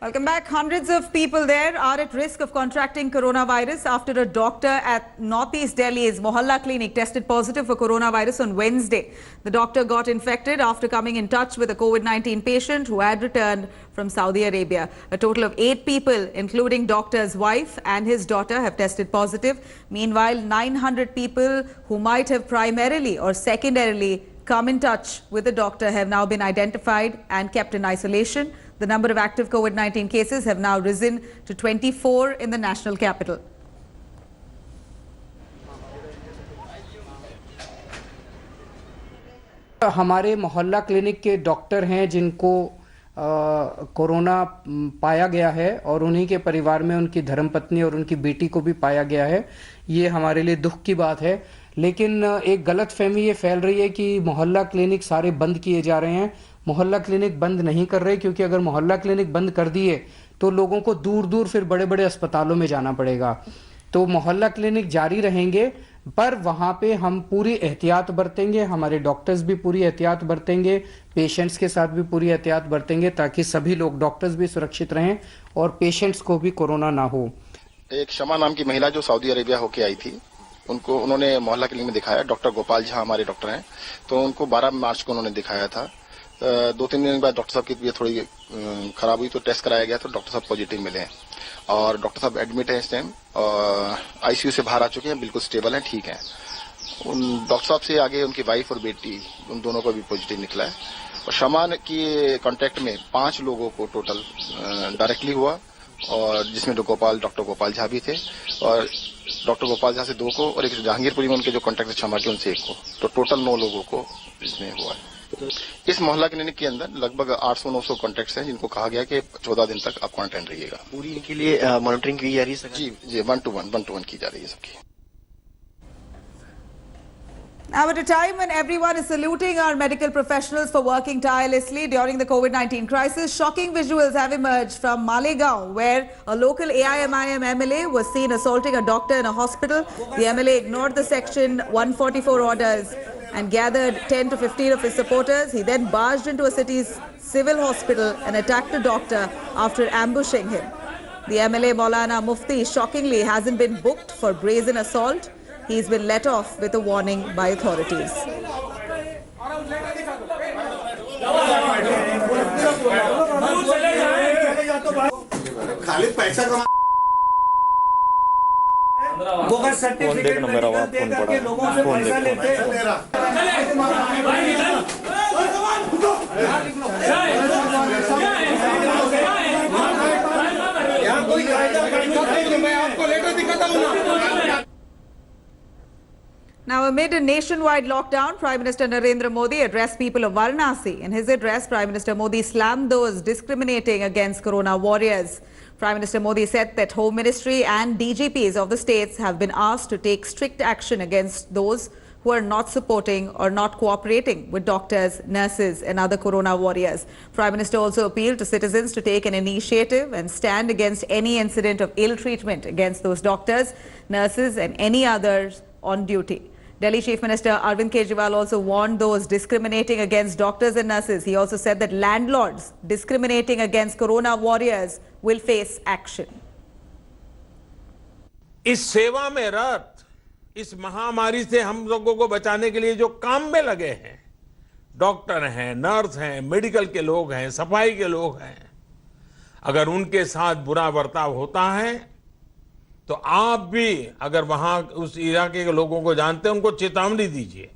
Welcome back. Hundreds of people there are at risk of contracting coronavirus after a doctor at Northeast Delhi's Mohalla Clinic tested positive for coronavirus on Wednesday. The doctor got infected after coming in touch with a COVID-19 patient who had returned from Saudi Arabia. A total of 8 people, including doctor's wife and his daughter, have tested positive. Meanwhile, 900 people who might have primarily or secondarily come in touch with the doctor have now been identified and kept in isolation. The number of active COVID-19 cases have now risen to 24 in the national capital. हमारे मोहल्ला clinic के doctor हैं जिनको corona पाया गया है और उन्हीं के परिवार में उनकी धर्मपत्नी और उनकी बेटी को भी पाया गया है। ये हमारे लिए दुख की बात है, लेकिन एक गलतफहमी ये फैल रही है कि मोहल्ला क्लिनिक सारे बंद किए जा रहे हैं। मोहल्ला क्लिनिक बंद नहीं कर रहे, क्योंकि अगर मोहल्ला क्लिनिक बंद कर दिए तो लोगों को दूर दूर फिर बड़े बड़े अस्पतालों में जाना पड़ेगा। तो मोहल्ला क्लिनिक जारी रहेंगे, पर वहां पे हम पूरी एहतियात बरतेंगे, हमारे डॉक्टर्स भी पूरी एहतियात बरतेंगे, पेशेंट्स के साथ भी पूरी एहतियात बरतेंगे, ताकि सभी लोग, डॉक्टर्स भी सुरक्षित रहें और पेशेंट्स को भी कोरोना ना हो। एक शमा नाम की महिला जो सऊदी अरेबिया होके आई थी, उन्होंने मोहल्ला क्लिनिक में दिखाया। डॉक्टर गोपाल झा हमारे डॉक्टर हैं, तो उनको 12 मार्च को उन्होंने दिखाया था। 2-3 दिन बाद डॉक्टर साहब की तबीयत थोड़ी खराब हुई, तो टेस्ट कराया गया तो डॉक्टर साहब पॉजिटिव मिले हैं और डॉक्टर साहब एडमिट है इस टाइम, आईसीयू से बाहर आ चुके हैं, बिल्कुल स्टेबल हैं, ठीक हैं। उन डॉक्टर साहब से आगे उनकी वाइफ और बेटी, उन दोनों को भी पॉजिटिव निकला है। और शमा की कांटेक्ट में 5 लोगों को टोटल डायरेक्टली हुआ, और जिसमें डॉक्टर गोपाल झा भी थे, और डॉक्टर गोपाल झा से 2 को और एक जहांगीरपुरी में उनके जो कांटेक्ट शमा के उनसे 1 को, तो टोटल 9 लोगों को इसमें हुआ है। इस मोहल्ला क्लिनिक के अंदर लगभग 800-900 कॉन्टेक्ट्स हैं, जिनको कहा गया कि 14 दिन तक आप क्वारंटाइन रहिएगा। पूरी इनके लिए मॉनिटरिंग की जा रही है? जी 1 to 1 की जा रही है सबकी। Now, at a time when everyone is saluting our medical professionals for working tirelessly during the COVID-19 crisis, shocking visuals have emerged from Malegaon, where a local AIMIM MLA was seen assaulting a doctor in a hospital. The MLA ignored the Section 144 orders and gathered 10 to 15 of his supporters. He then barged into a city's civil hospital and attacked a doctor after ambushing him. The MLA Maulana Mufti shockingly hasn't been booked for brazen assault. He's been let off with a warning by authorities. Bogus certificate देकर के लोगों से पैसा लेते यहाँ कोई मैं आपको लेकर दिखाता हूँ। Now, amid a nationwide lockdown, Prime Minister Narendra Modi addressed people of Varanasi. In his address, Prime Minister Modi slammed those discriminating against corona warriors. Prime Minister Modi said that Home Ministry and DGPs of the states have been asked to take strict action against those who are not supporting or not cooperating with doctors, nurses and other corona warriors. Prime Minister also appealed to citizens to take an initiative and stand against any incident of ill treatment against those doctors, nurses and any others on duty. Delhi Chief Minister Arvind Kejriwal also warned those discriminating against doctors and nurses. He also said that landlords discriminating against corona warriors will face action. इस सेवा में रत, इस महामारी से हम लोगों को बचाने के लिए जो काम में लगे हैं, डॉक्टर हैं, नर्स हैं, मेडिकल के लोग हैं, सफाई के लोग हैं, अगर उनके साथ बुरा बर्ताव होता है तो आप भी, अगर वहां उस इलाके के लोगों को जानते हैं, उनको चेतावनी दीजिए,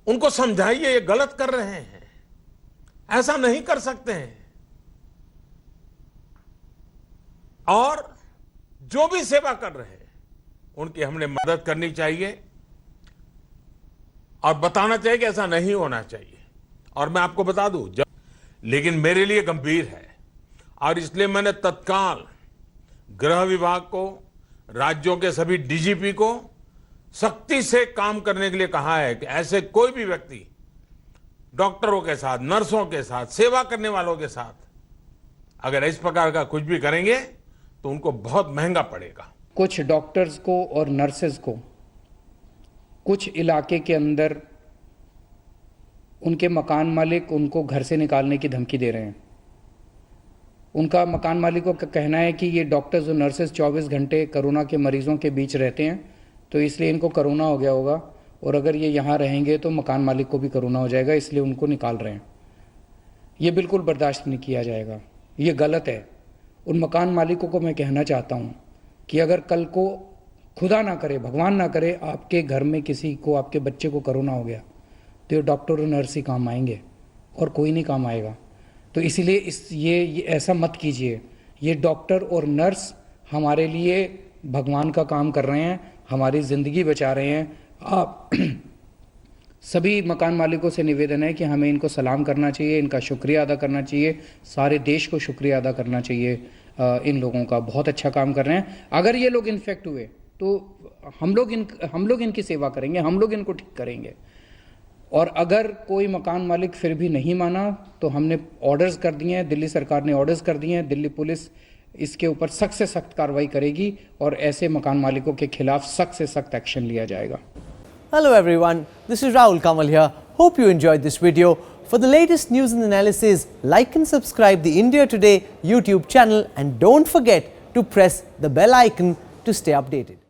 उनको समझाइए ये गलत कर रहे हैं, ऐसा नहीं कर सकते हैं। और जो भी सेवा कर रहे हैं उनकी हमने मदद करनी चाहिए और बताना चाहिए कि ऐसा नहीं होना चाहिए। और मैं आपको बता दूं, लेकिन मेरे लिए गंभीर है और इसलिए मैंने तत्काल गृह विभाग को, राज्यों के सभी डीजीपी को सख्ती से काम करने के लिए कहा है कि ऐसे कोई भी व्यक्ति डॉक्टरों के साथ, नर्सों के साथ, सेवा करने वालों के साथ अगर इस प्रकार का कुछ भी करेंगे तो उनको बहुत महंगा पड़ेगा। कुछ डॉक्टर्स को और नर्सेज को कुछ इलाके के अंदर उनके मकान मालिक उनको घर से निकालने की धमकी दे रहे हैं। उनका मकान मालिकों का कहना है कि ये डॉक्टर्स और नर्सेज 24 घंटे कोरोना के मरीजों के बीच रहते हैं, तो इसलिए इनको कोरोना हो गया होगा, और अगर ये यहाँ रहेंगे तो मकान मालिक को भी कोरोना हो जाएगा, इसलिए उनको निकाल रहे हैं। ये बिल्कुल बर्दाश्त नहीं किया जाएगा, ये गलत है। उन मकान मालिकों को मैं कहना चाहता हूँ कि अगर कल को खुदा ना करे, भगवान ना करे, आपके घर में किसी को, आपके बच्चे को कोरोना हो गया, तो ये डॉक्टर और नर्स ही काम आएंगे और कोई नहीं काम आएगा। तो इसीलिए ये ऐसा मत कीजिए। ये डॉक्टर और नर्स हमारे लिए भगवान का काम कर रहे हैं, हमारी ज़िंदगी बचा रहे हैं। आप सभी मकान मालिकों से निवेदन है कि हमें इनको सलाम करना चाहिए, इनका शुक्रिया अदा करना चाहिए, सारे देश को शुक्रिया अदा करना चाहिए इन लोगों का, बहुत अच्छा काम कर रहे हैं। अगर ये लोग इन्फेक्ट हुए तो हम लोग इनकी सेवा करेंगे, हम लोग इनको ठीक करेंगे। और अगर कोई मकान मालिक फिर भी नहीं माना तो हमने ऑर्डर्स कर दिए हैं, दिल्ली सरकार ने ऑर्डर्स कर दिए हैं, दिल्ली पुलिस इसके ऊपर सख्त से सख्त कार्रवाई करेगी और ऐसे मकान मालिकों के खिलाफ सख्त से सख्त एक्शन लिया जाएगा। Hello everyone, this is Rahul Kamal here. Hope you enjoyed this video. For the latest news and analysis, like and subscribe the India Today YouTube channel and don't forget to press the bell icon to stay updated.